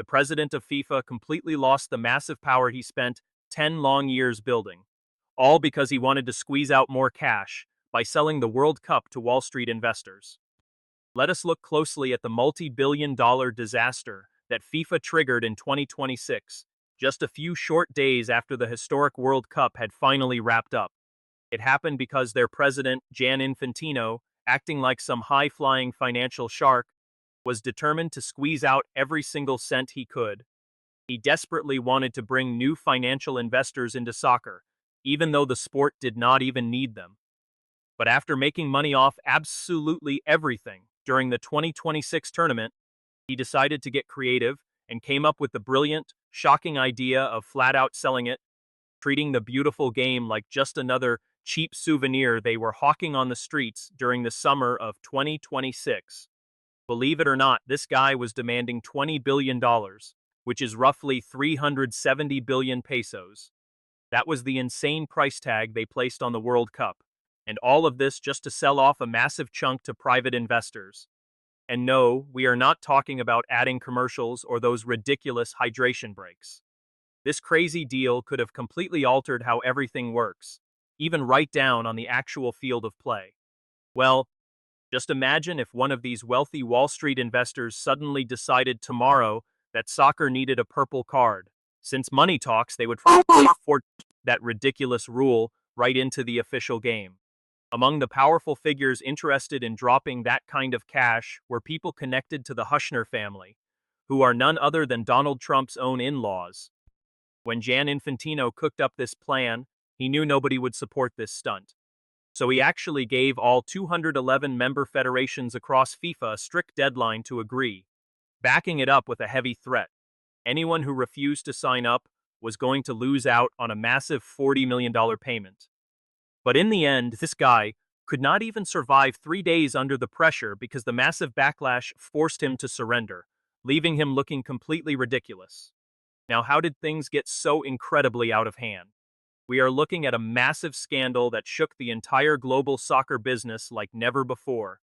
The president of FIFA completely lost the massive power he spent 10 long years building, all because he wanted to squeeze out more cash by selling the World Cup to Wall Street investors. Let us look closely at the multi-billion-dollar disaster that FIFA triggered in 2026, just a few short days after the historic World Cup had finally wrapped up. It happened because their president, Gian Infantino, acting like some high-flying financial shark, was determined to squeeze out every single cent he could. He desperately wanted to bring new financial investors into soccer, even though the sport did not even need them. But after making money off absolutely everything during the 2026 tournament, he decided to get creative and came up with the brilliant, shocking idea of flat-out selling it, treating the beautiful game like just another cheap souvenir they were hawking on the streets during the summer of 2026. Believe it or not, this guy was demanding $20 billion, which is roughly 370 billion pesos. That was the insane price tag they placed on the World Cup, and all of this just to sell off a massive chunk to private investors. And no, we are not talking about adding commercials or those ridiculous hydration breaks. This crazy deal could have completely altered how everything works, even right down on the actual field of play. Well, just imagine if one of these wealthy Wall Street investors suddenly decided tomorrow that soccer needed a purple card. Since money talks, they would force that ridiculous rule right into the official game. Among the powerful figures interested in dropping that kind of cash were people connected to the Hushner family, who are none other than Donald Trump's own in-laws. When Gian Infantino cooked up this plan, he knew nobody would support this stunt. So he actually gave all 211 member federations across FIFA a strict deadline to agree, backing it up with a heavy threat. Anyone who refused to sign up was going to lose out on a massive $40 million payment. But in the end, this guy could not even survive 3 days under the pressure because the massive backlash forced him to surrender, leaving him looking completely ridiculous. Now, how did things get so incredibly out of hand? We are looking at a massive scandal that shook the entire global soccer business like never before,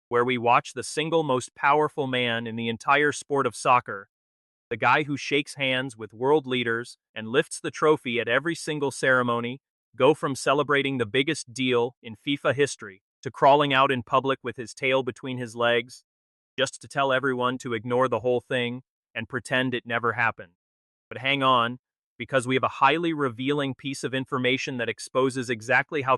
where we watch the single most powerful man in the entire sport of soccer, the guy who shakes hands with world leaders and lifts the trophy at every single ceremony, go from celebrating the biggest deal in FIFA history to crawling out in public with his tail between his legs, just to tell everyone to ignore the whole thing and pretend it never happened. But hang on, because we have a highly revealing piece of information that exposes exactly how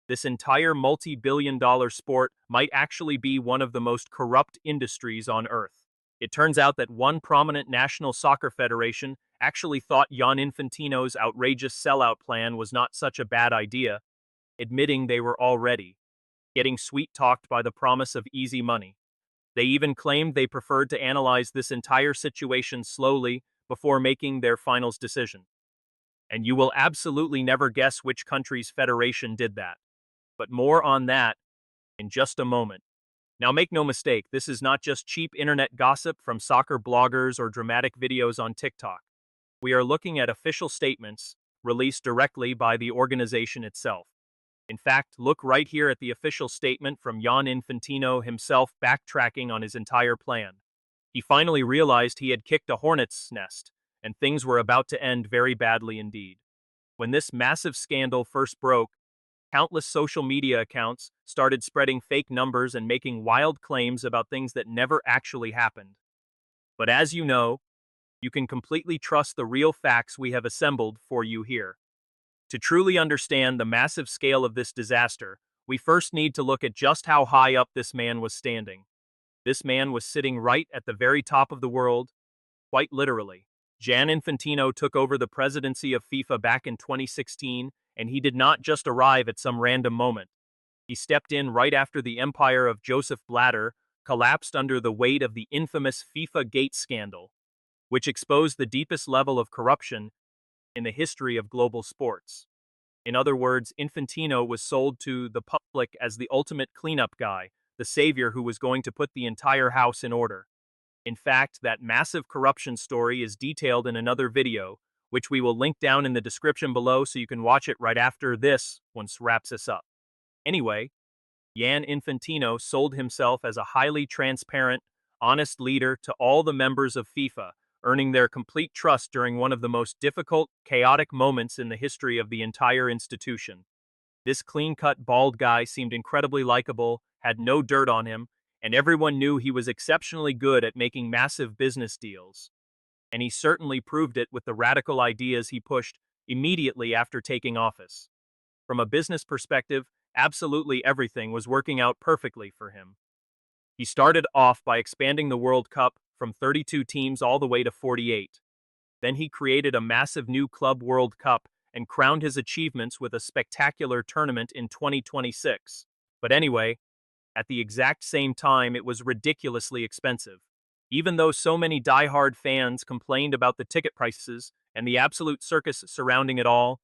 this entire multi-billion-dollar sport might actually be one of the most corrupt industries on Earth. It turns out that one prominent national soccer federation actually thought Gian Infantino's outrageous sellout plan was not such a bad idea, admitting they were already getting sweet-talked by the promise of easy money. They even claimed they preferred to analyze this entire situation slowly before making their finals decision. And you will absolutely never guess which country's federation did that. But more on that in just a moment. Now make no mistake, this is not just cheap internet gossip from soccer bloggers or dramatic videos on TikTok. We are looking at official statements released directly by the organization itself. In fact, look right here at the official statement from Gian Infantino himself backtracking on his entire plan. He finally realized he had kicked a hornet's nest, and things were about to end very badly indeed. When this massive scandal first broke, countless social media accounts started spreading fake numbers and making wild claims about things that never actually happened. But as you know, you can completely trust the real facts we have assembled for you here. To truly understand the massive scale of this disaster, we first need to look at just how high up this man was standing. This man was sitting right at the very top of the world, quite literally. Gian Infantino took over the presidency of FIFA back in 2016, and he did not just arrive at some random moment. He stepped in right after the empire of Joseph Blatter collapsed under the weight of the infamous FIFA Gate scandal, which exposed the deepest level of corruption in the history of global sports. In other words, Infantino was sold to the public as the ultimate cleanup guy, the savior who was going to put the entire house in order. In fact, that massive corruption story is detailed in another video, which we will link down in the description below so you can watch it right after this once wraps us up. Anyway, Gian Infantino sold himself as a highly transparent, honest leader to all the members of FIFA, earning their complete trust during one of the most difficult, chaotic moments in the history of the entire institution. This clean-cut, bald guy seemed incredibly likable, had no dirt on him, and everyone knew he was exceptionally good at making massive business deals. And he certainly proved it with the radical ideas he pushed immediately after taking office. From a business perspective, absolutely everything was working out perfectly for him. He started off by expanding the World Cup from 32 teams all the way to 48. Then he created a massive new Club World Cup and crowned his achievements with a spectacular tournament in 2026. But anyway, at the exact same time, it was ridiculously expensive. Even though so many die-hard fans complained about the ticket prices and the absolute circus surrounding it all,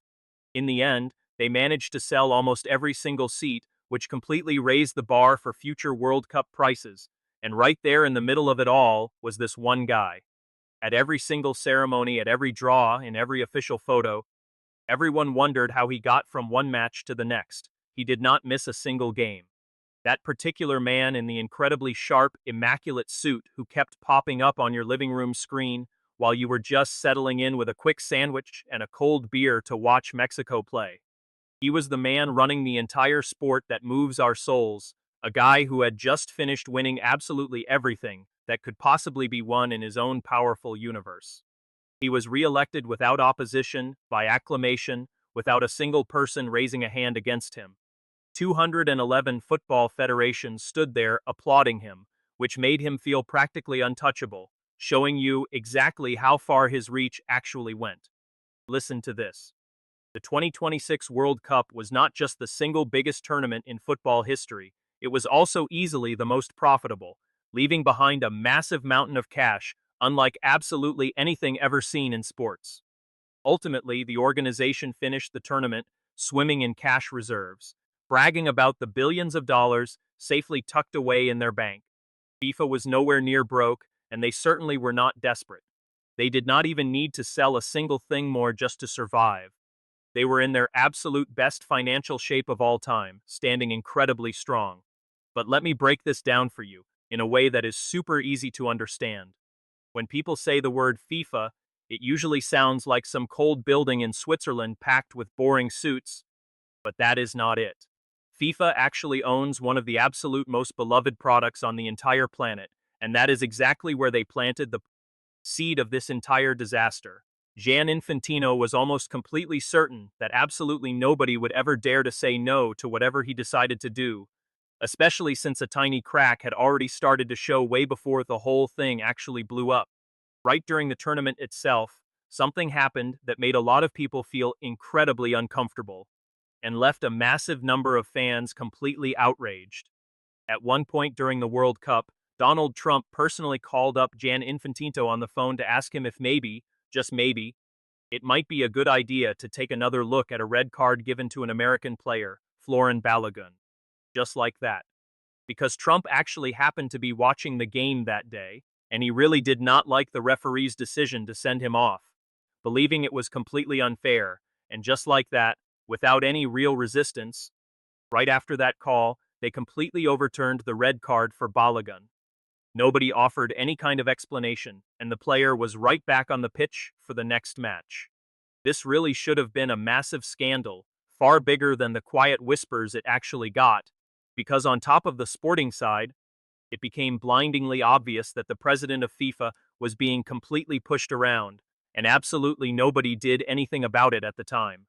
in the end, they managed to sell almost every single seat, which completely raised the bar for future World Cup prices. And right there in the middle of it all was this one guy. At every single ceremony, at every draw, in every official photo, everyone wondered how he got from one match to the next. He did not miss a single game. That particular man in the incredibly sharp, immaculate suit who kept popping up on your living room screen while you were just settling in with a quick sandwich and a cold beer to watch Mexico play. He was the man running the entire sport that moves our souls, a guy who had just finished winning absolutely everything that could possibly be won in his own powerful universe. He was re-elected without opposition, by acclamation, without a single person raising a hand against him. 211 football federations stood there applauding him, which made him feel practically untouchable, showing you exactly how far his reach actually went. Listen to this. The 2026 World Cup was not just the single biggest tournament in football history, it was also easily the most profitable, leaving behind a massive mountain of cash, unlike absolutely anything ever seen in sports. Ultimately, the organization finished the tournament swimming in cash reserves, bragging about the billions of dollars safely tucked away in their bank. FIFA was nowhere near broke, and they certainly were not desperate. They did not even need to sell a single thing more just to survive. They were in their absolute best financial shape of all time, standing incredibly strong. But let me break this down for you, in a way that is super easy to understand. When people say the word FIFA, it usually sounds like some cold building in Switzerland packed with boring suits, but that is not it. FIFA actually owns one of the absolute most beloved products on the entire planet, and that is exactly where they planted the seed of this entire disaster. Gian Infantino was almost completely certain that absolutely nobody would ever dare to say no to whatever he decided to do, especially since a tiny crack had already started to show way before the whole thing actually blew up. Right during the tournament itself, something happened that made a lot of people feel incredibly uncomfortable and left a massive number of fans completely outraged. At one point during the World Cup, Donald Trump personally called up Gian Infantino on the phone to ask him if maybe, just maybe, it might be a good idea to take another look at a red card given to an American player, Florin Balogun. Just like that. Because Trump actually happened to be watching the game that day, and he really did not like the referee's decision to send him off, believing it was completely unfair, and just like that, without any real resistance, right after that call, they completely overturned the red card for Balogun. Nobody offered any kind of explanation, and the player was right back on the pitch for the next match. This really should have been a massive scandal, far bigger than the quiet whispers it actually got, because on top of the sporting side, it became blindingly obvious that the president of FIFA was being completely pushed around, and absolutely nobody did anything about it at the time.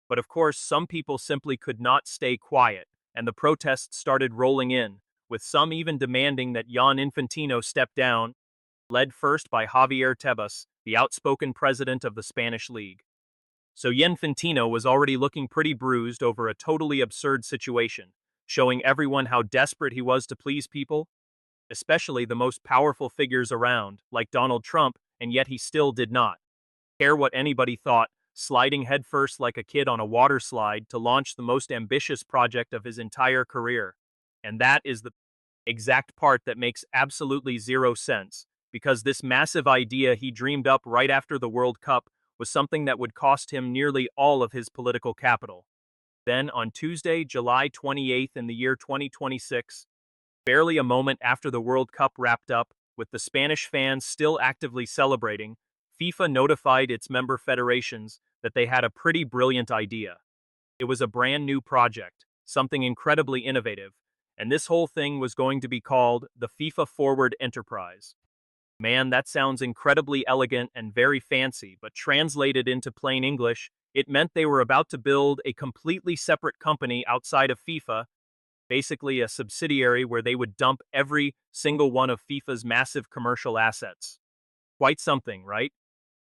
But of course, some people simply could not stay quiet, and the protests started rolling in, with some even demanding that Gian Infantino step down, led first by Javier Tebas, the outspoken president of the Spanish League. So Infantino was already looking pretty bruised over a totally absurd situation, showing everyone how desperate he was to please people, especially the most powerful figures around, like Donald Trump, and yet he still did not care what anybody thought, sliding headfirst like a kid on a water slide to launch the most ambitious project of his entire career. And that is the exact part that makes absolutely zero sense, because this massive idea he dreamed up right after the World Cup was something that would cost him nearly all of his political capital. Then, on Tuesday, July 28th in the year 2026, barely a moment after the World Cup wrapped up, With the Spanish fans still actively celebrating, FIFA notified its member federations that they had a pretty brilliant idea. It was a brand new project, something incredibly innovative, and this whole thing was going to be called the FIFA Forward Enterprise. Man, that sounds incredibly elegant and very fancy, but translated into plain English, it meant they were about to build a completely separate company outside of FIFA, basically a subsidiary where they would dump every single one of FIFA's massive commercial assets. Quite something, right?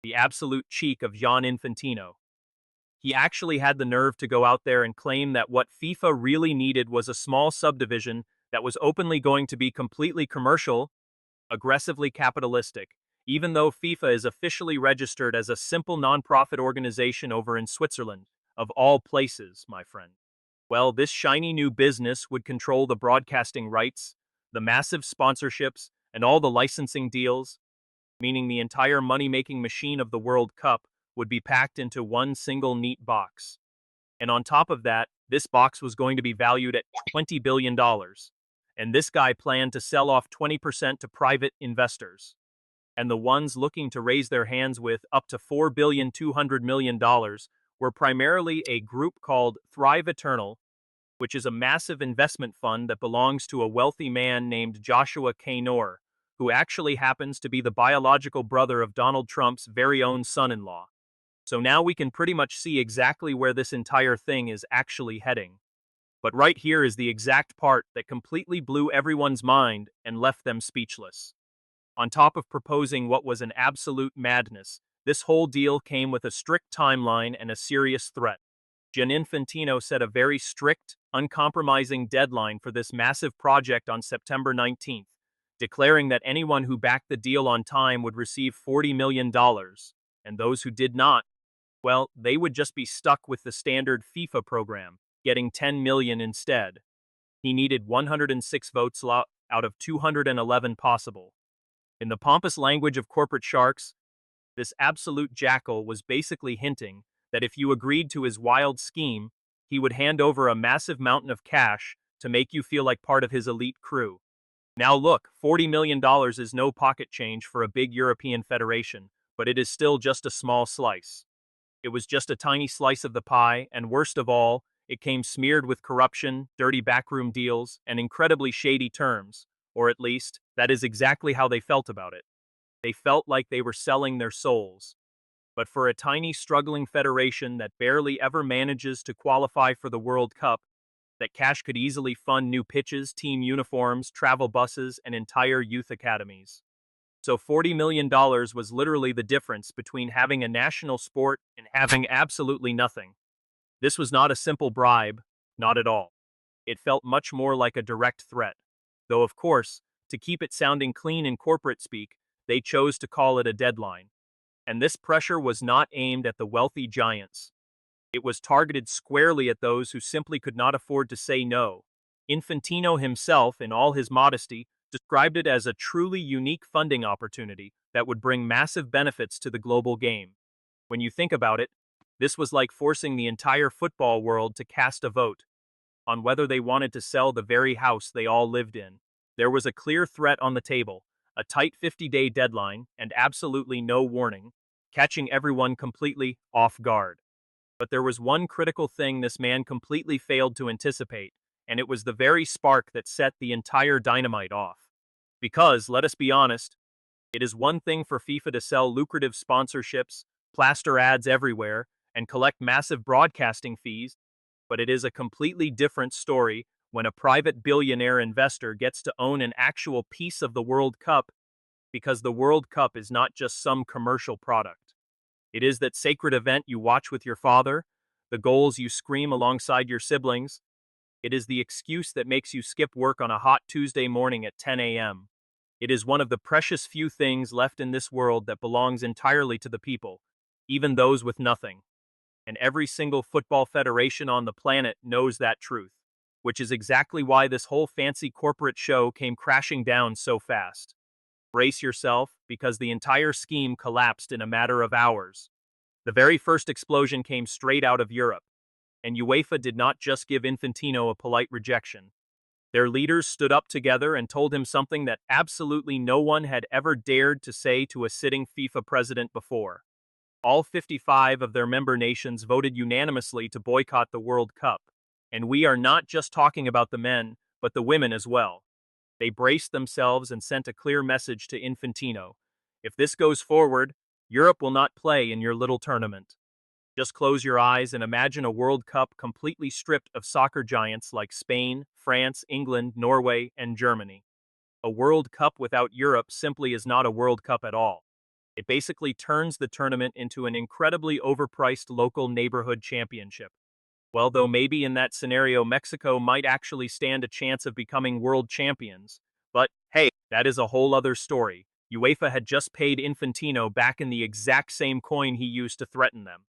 The absolute cheek of Gian Infantino. He actually had the nerve to go out there and claim that what FIFA really needed was a small subdivision that was openly going to be completely commercial, aggressively capitalistic, even though FIFA is officially registered as a simple non-profit organization over in Switzerland, of all places, my friend. Well, this shiny new business would control the broadcasting rights, the massive sponsorships, and all the licensing deals, meaning the entire money-making machine of the World Cup would be packed into one single neat box. And on top of that, this box was going to be valued at $20 billion. And this guy planned to sell off 20% to private investors. And the ones looking to raise their hands with up to $4,200,000,000 were primarily a group called Thrive Eternal, which is a massive investment fund that belongs to a wealthy man named Joshua K. Noor, who actually happens to be the biological brother of Donald Trump's very own son-in-law. So now we can pretty much see exactly where this entire thing is actually heading. But right here is the exact part that completely blew everyone's mind and left them speechless. On top of proposing what was an absolute madness, this whole deal came with a strict timeline and a serious threat. Gian Infantino set a very strict, uncompromising deadline for this massive project on September 19th, declaring that anyone who backed the deal on time would receive $40 million, and those who did not, well, they would just be stuck with the standard FIFA program, getting 10 million instead. He needed 106 votes out of 211 possible. In the pompous language of corporate sharks, this absolute jackal was basically hinting that if you agreed to his wild scheme, he would hand over a massive mountain of cash to make you feel like part of his elite crew. Now look, $40 million is no pocket change for a big European federation, but it is still just a small slice. It was just a tiny slice of the pie, and worst of all, it came smeared with corruption, dirty backroom deals, and incredibly shady terms, or at least, that is exactly how they felt about it. They felt like they were selling their souls. But for a tiny struggling federation that barely ever manages to qualify for the World Cup, that cash could easily fund new pitches, team uniforms, travel buses, and entire youth academies. So $40 million was literally the difference between having a national sport and having absolutely nothing. This was not a simple bribe, not at all. It felt much more like a direct threat. Though of course, to keep it sounding clean in corporate speak, they chose to call it a deadline. And this pressure was not aimed at the wealthy giants. It was targeted squarely at those who simply could not afford to say no. Infantino himself, in all his modesty, described it as a truly unique funding opportunity that would bring massive benefits to the global game. When you think about it, this was like forcing the entire football world to cast a vote on whether they wanted to sell the very house they all lived in. There was a clear threat on the table, a tight 50-day deadline, and absolutely no warning, catching everyone completely off guard. But there was one critical thing this man completely failed to anticipate, and it was the very spark that set the entire dynamite off. Because, let us be honest, it is one thing for FIFA to sell lucrative sponsorships, plaster ads everywhere, and collect massive broadcasting fees, but it is a completely different story when a private billionaire investor gets to own an actual piece of the World Cup, because the World Cup is not just some commercial product. It is that sacred event you watch with your father, the goals you scream alongside your siblings. It is the excuse that makes you skip work on a hot Tuesday morning at 10 a.m. It is one of the precious few things left in this world that belongs entirely to the people, even those with nothing. And every single football federation on the planet knows that truth, which is exactly why this whole fancy corporate show came crashing down so fast. Brace yourself, because the entire scheme collapsed in a matter of hours. The very first explosion came straight out of Europe, and UEFA did not just give Infantino a polite rejection. Their leaders stood up together and told him something that absolutely no one had ever dared to say to a sitting FIFA president before. All 55 of their member nations voted unanimously to boycott the World Cup. And we are not just talking about the men, but the women as well. They braced themselves and sent a clear message to Infantino. If this goes forward, Europe will not play in your little tournament. Just close your eyes and imagine a World Cup completely stripped of soccer giants like Spain, France, England, Norway, and Germany. A World Cup without Europe simply is not a World Cup at all. It basically turns the tournament into an incredibly overpriced local neighborhood championship. Well, though maybe in that scenario Mexico might actually stand a chance of becoming world champions. But hey, that is a whole other story. UEFA had just paid Infantino back in the exact same coin he used to threaten them.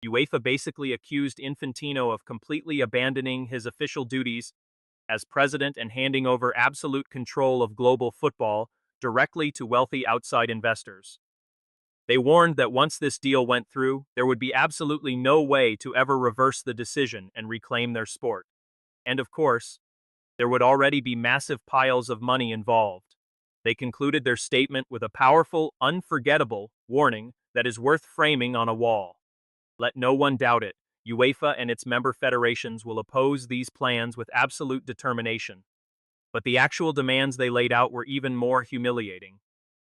UEFA basically accused Infantino of completely abandoning his official duties as president and handing over absolute control of global football directly to wealthy outside investors. They warned that once this deal went through, there would be absolutely no way to ever reverse the decision and reclaim their sport. And of course, there would already be massive piles of money involved. They concluded their statement with a powerful, unforgettable warning that is worth framing on a wall. Let no one doubt it. UEFA and its member federations will oppose these plans with absolute determination. But the actual demands they laid out were even more humiliating.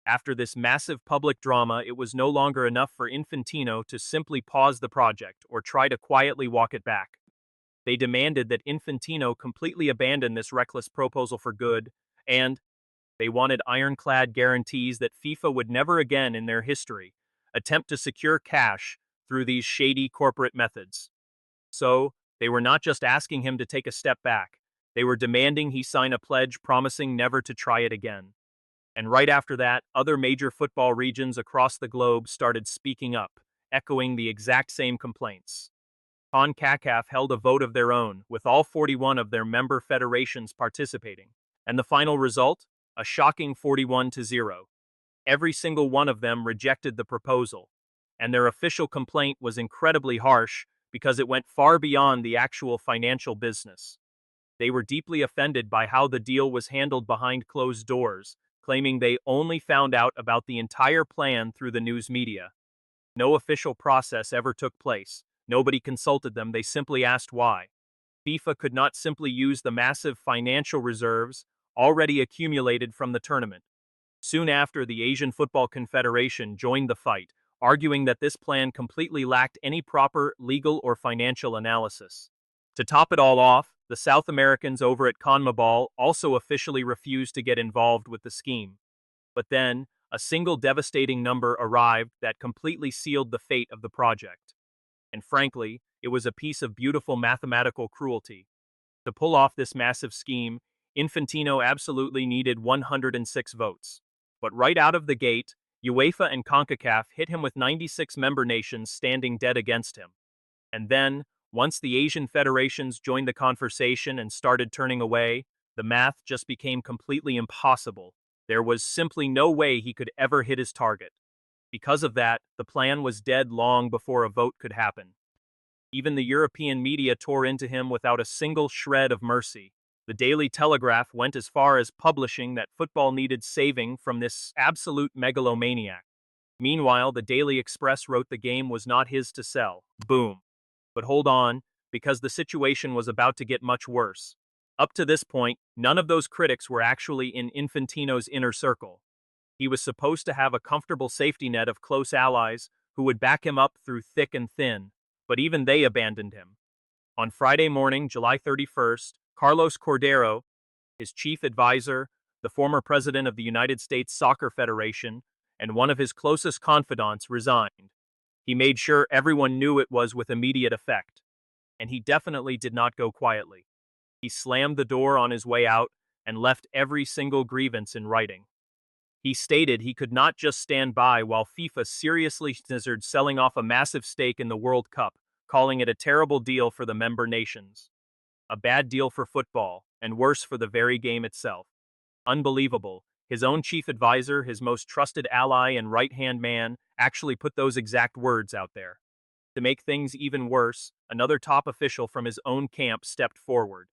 After this massive public drama, it was no longer enough for Infantino to simply pause the project or try to quietly walk it back. They demanded that Infantino completely abandon this reckless proposal for good, and they wanted ironclad guarantees that FIFA would never again in their history attempt to secure cash through these shady corporate methods. So, they were not just asking him to take a step back, they were demanding he sign a pledge promising never to try it again. And right after that, other major football regions across the globe started speaking up, echoing the exact same complaints. CONCACAF held a vote of their own, with all 41 of their member federations participating. And the final result? A shocking 41-0. Every single one of them rejected the proposal. And their official complaint was incredibly harsh because it went far beyond the actual financial business. They were deeply offended by how the deal was handled behind closed doors, claiming they only found out about the entire plan through the news media. No official process ever took place. Nobody consulted them, they simply asked why. FIFA could not simply use the massive financial reserves already accumulated from the tournament. Soon after, the Asian Football Confederation joined the fight, arguing that this plan completely lacked any proper legal or financial analysis. To top it all off, the South Americans over at CONMEBOL also officially refused to get involved with the scheme. But then, a single devastating number arrived that completely sealed the fate of the project. And frankly, it was a piece of beautiful mathematical cruelty. To pull off this massive scheme, Infantino absolutely needed 106 votes. But right out of the gate, UEFA and CONCACAF hit him with 96 member nations standing dead against him. And then, once the Asian federations joined the conversation and started turning away, the math just became completely impossible. There was simply no way he could ever hit his target. Because of that, the plan was dead long before a vote could happen. Even the European media tore into him without a single shred of mercy. The Daily Telegraph went as far as publishing that football needed saving from this absolute megalomaniac. Meanwhile, the Daily Express wrote the game was not his to sell. Boom. But hold on, because the situation was about to get much worse. Up to this point, none of those critics were actually in Infantino's inner circle. He was supposed to have a comfortable safety net of close allies who would back him up through thick and thin, but even they abandoned him. On Friday morning, July 31st, Carlos Cordero, his chief advisor, the former president of the United States Soccer Federation, and one of his closest confidants resigned. He made sure everyone knew it was with immediate effect. And he definitely did not go quietly. He slammed the door on his way out and left every single grievance in writing. He stated he could not just stand by while FIFA seriously considered selling off a massive stake in the World Cup, calling it a terrible deal for the member nations. A bad deal for football, and worse for the very game itself. Unbelievable. His own chief advisor, his most trusted ally and right-hand man, actually put those exact words out there. To make things even worse, another top official from his own camp stepped forward.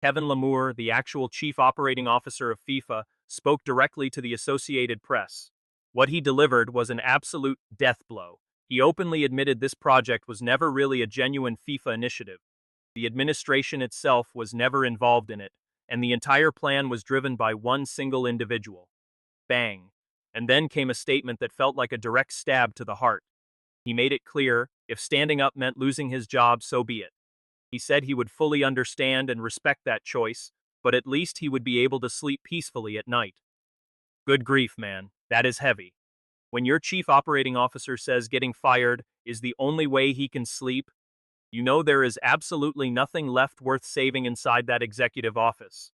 Kevin Lamour, the actual chief operating officer of FIFA, spoke directly to the Associated Press. What he delivered was an absolute death blow. He openly admitted this project was never really a genuine FIFA initiative. The administration itself was never involved in it, and the entire plan was driven by one single individual. Bang. And then came a statement that felt like a direct stab to the heart. He made it clear, if standing up meant losing his job, so be it. He said he would fully understand and respect that choice, but at least he would be able to sleep peacefully at night. Good grief, man, that is heavy. When your chief operating officer says getting fired is the only way he can sleep, you know there is absolutely nothing left worth saving inside that executive office.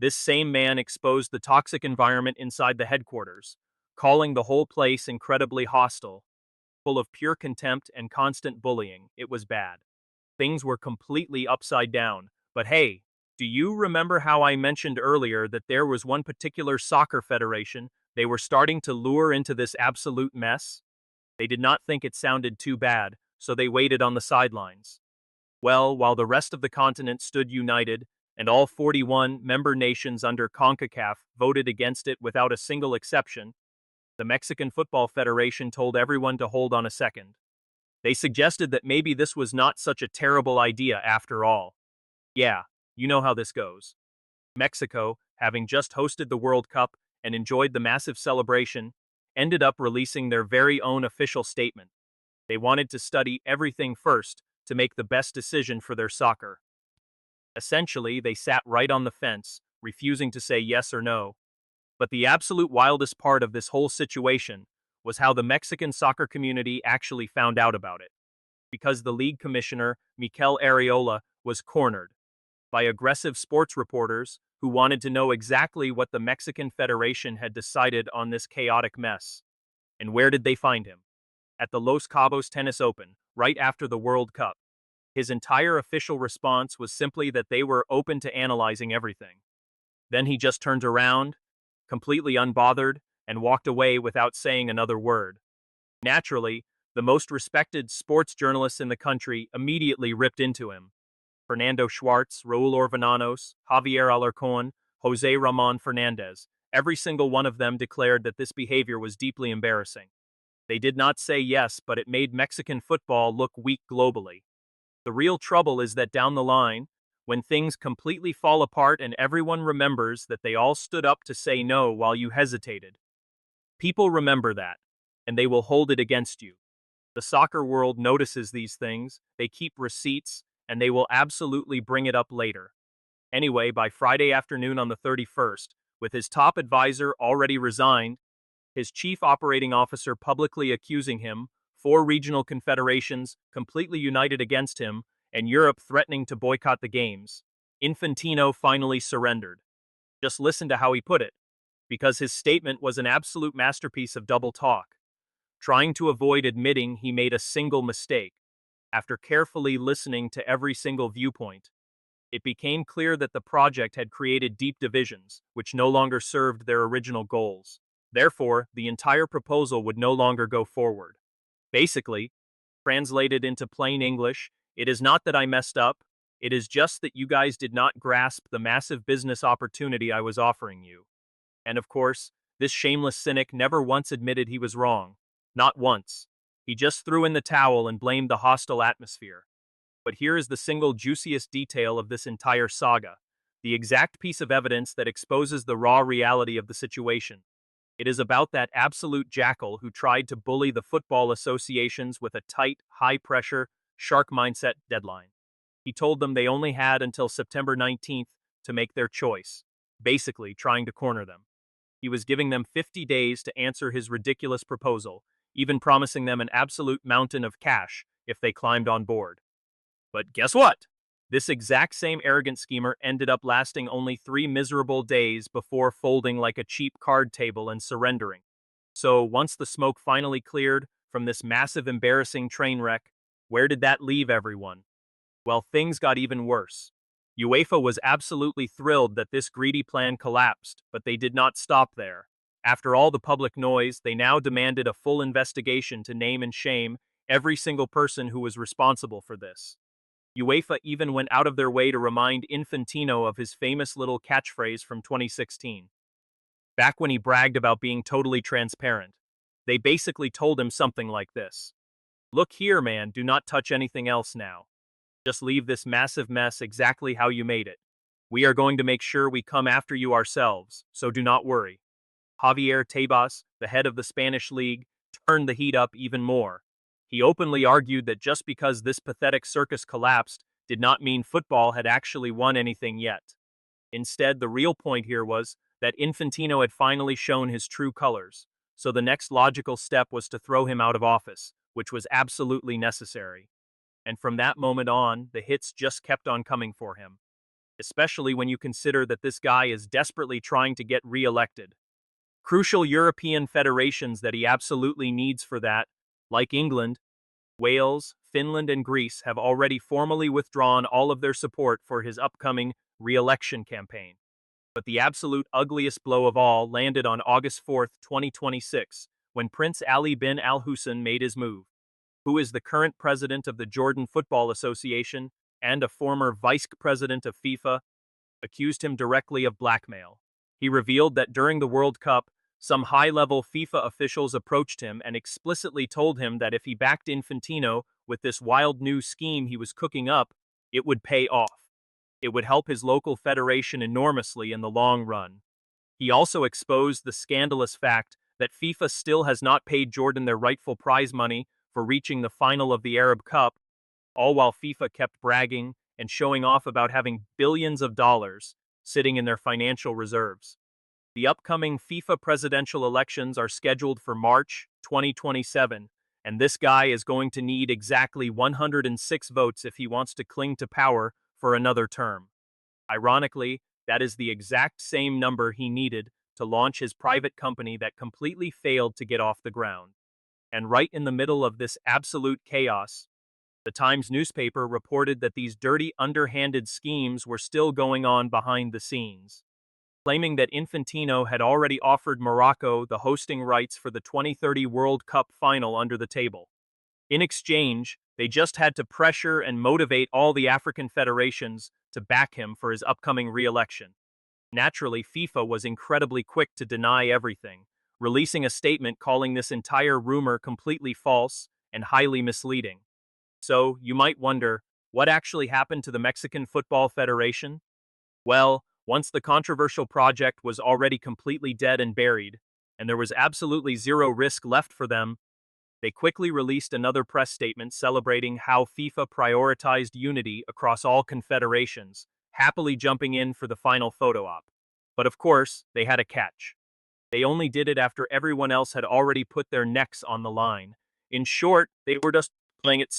This same man exposed the toxic environment inside the headquarters, calling the whole place incredibly hostile, full of pure contempt and constant bullying. It was bad. Things were completely upside down. But hey, do you remember how I mentioned earlier that there was one particular soccer federation they were starting to lure into this absolute mess? They did not think it sounded too bad, so they waited on the sidelines. Well, while the rest of the continent stood united, and all 41 member nations under CONCACAF voted against it without a single exception, the Mexican Football Federation told everyone to hold on a second. They suggested that maybe this was not such a terrible idea after all. Yeah, you know how this goes. Mexico, having just hosted the World Cup and enjoyed the massive celebration, ended up releasing their very own official statement. They wanted to study everything first to make the best decision for their soccer. Essentially, they sat right on the fence, refusing to say yes or no. But the absolute wildest part of this whole situation was how the Mexican soccer community actually found out about it. Because the league commissioner, Mikel Arriola, was cornered by aggressive sports reporters who wanted to know exactly what the Mexican Federation had decided on this chaotic mess. And where did they find him? At the Los Cabos Tennis Open, right after the World Cup. His entire official response was simply that they were open to analyzing everything. Then he just turned around, completely unbothered, and walked away without saying another word. Naturally, the most respected sports journalists in the country immediately ripped into him. Fernando Schwartz, Raul Orvananos, Javier Alarcón, Jose Ramon Fernandez, every single one of them declared that this behavior was deeply embarrassing. They did not say yes, but it made Mexican football look weak globally. The real trouble is that down the line, when things completely fall apart and everyone remembers that they all stood up to say no while you hesitated. People remember that, and they will hold it against you. The soccer world notices these things, they keep receipts, and they will absolutely bring it up later. Anyway, by Friday afternoon on the 31st, with his top advisor already resigned, his chief operating officer publicly accusing him, 4 regional confederations completely united against him, and Europe threatening to boycott the games, Infantino finally surrendered. Just listen to how he put it, because his statement was an absolute masterpiece of double talk, trying to avoid admitting he made a single mistake. After carefully listening to every single viewpoint, it became clear that the project had created deep divisions, which no longer served their original goals. Therefore, the entire proposal would no longer go forward. Basically, translated into plain English, it is not that I messed up, it is just that you guys did not grasp the massive business opportunity I was offering you. And of course, this shameless cynic never once admitted he was wrong. Not once. He just threw in the towel and blamed the hostile atmosphere. But here is the single juiciest detail of this entire saga, the exact piece of evidence that exposes the raw reality of the situation. It is about that absolute jackal who tried to bully the football associations with a tight, high-pressure, shark mindset deadline. He told them they only had until September 19th to make their choice, basically trying to corner them. He was giving them 50 days to answer his ridiculous proposal, even promising them an absolute mountain of cash if they climbed on board. But guess what? This exact same arrogant schemer ended up lasting only 3 miserable days before folding like a cheap card table and surrendering. So once the smoke finally cleared from this massive embarrassing train wreck, where did that leave everyone? Well, things got even worse. UEFA was absolutely thrilled that this greedy plan collapsed, but they did not stop there. After all the public noise, they now demanded a full investigation to name and shame every single person who was responsible for this. UEFA even went out of their way to remind Infantino of his famous little catchphrase from 2016. Back when he bragged about being totally transparent, they basically told him something like this. Look here, man, do not touch anything else now. Just leave this massive mess exactly how you made it. We are going to make sure we come after you ourselves, so do not worry. Javier Tebas, the head of the Spanish league, turned the heat up even more. He openly argued that just because this pathetic circus collapsed did not mean football had actually won anything yet. Instead, the real point here was that Infantino had finally shown his true colors, so the next logical step was to throw him out of office, which was absolutely necessary. And from that moment on, the hits just kept on coming for him, especially when you consider that this guy is desperately trying to get re-elected. Crucial European federations that he absolutely needs for that, like England, Wales, Finland, and Greece, have already formally withdrawn all of their support for his upcoming re-election campaign. But the absolute ugliest blow of all landed on August 4, 2026, when Prince Ali bin Al Hussein made his move, who is the current president of the Jordan Football Association and a former vice president of FIFA, accused him directly of blackmail. He revealed that during the World Cup, some high-level FIFA officials approached him and explicitly told him that if he backed Infantino with this wild new scheme he was cooking up, it would pay off. It would help his local federation enormously in the long run. He also exposed the scandalous fact that FIFA still has not paid Jordan their rightful prize money for reaching the final of the Arab Cup, all while FIFA kept bragging and showing off about having billions of dollars sitting in their financial reserves. The upcoming FIFA presidential elections are scheduled for March 2027, and this guy is going to need exactly 106 votes if he wants to cling to power for another term. Ironically, that is the exact same number he needed to launch his private company that completely failed to get off the ground. And right in the middle of this absolute chaos, the Times newspaper reported that these dirty, underhanded schemes were still going on behind the scenes, claiming that Infantino had already offered Morocco the hosting rights for the 2030 World Cup final under the table. In exchange, they just had to pressure and motivate all the African federations to back him for his upcoming re-election. Naturally, FIFA was incredibly quick to deny everything, releasing a statement calling this entire rumor completely false and highly misleading. So, you might wonder, what actually happened to the Mexican Football Federation? Well, once the controversial project was already completely dead and buried, and there was absolutely zero risk left for them, they quickly released another press statement celebrating how FIFA prioritized unity across all confederations, happily jumping in for the final photo op. But of course, they had a catch. They only did it after everyone else had already put their necks on the line. In short, they were just playing it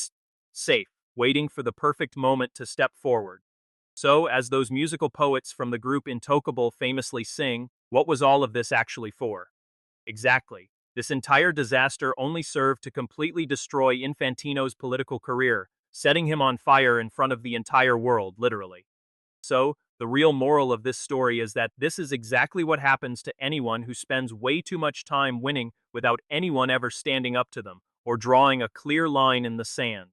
safe, waiting for the perfect moment to step forward. So, as those musical poets from the group Intocable famously sing, what was all of this actually for? Exactly. This entire disaster only served to completely destroy Infantino's political career, setting him on fire in front of the entire world, literally. So, the real moral of this story is that this is exactly what happens to anyone who spends way too much time winning without anyone ever standing up to them or drawing a clear line in the sand.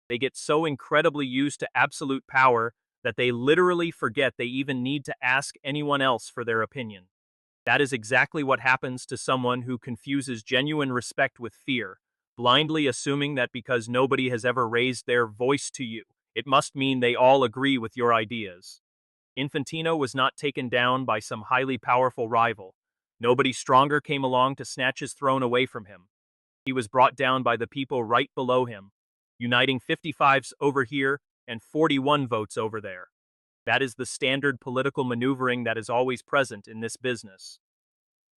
They get so incredibly used to absolute power that they literally forget they even need to ask anyone else for their opinion. That is exactly what happens to someone who confuses genuine respect with fear, blindly assuming that because nobody has ever raised their voice to you, it must mean they all agree with your ideas. Infantino was not taken down by some highly powerful rival. Nobody stronger came along to snatch his throne away from him. He was brought down by the people right below him, uniting 55s over here and 41 votes over there. That is the standard political maneuvering that is always present in this business.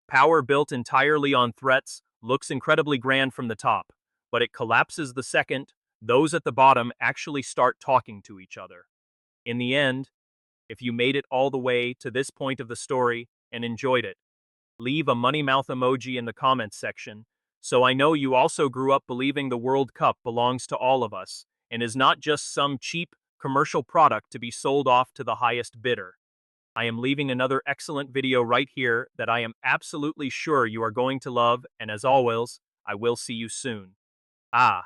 Power built entirely on threats looks incredibly grand from the top, but it collapses the second those at the bottom actually start talking to each other. In the end, if you made it all the way to this point of the story and enjoyed it, leave a money mouth emoji in the comments section, so I know you also grew up believing the World Cup belongs to all of us and is not just some cheap commercial product to be sold off to the highest bidder. I am leaving another excellent video right here that I am absolutely sure you are going to love, and as always, I will see you soon. Ah,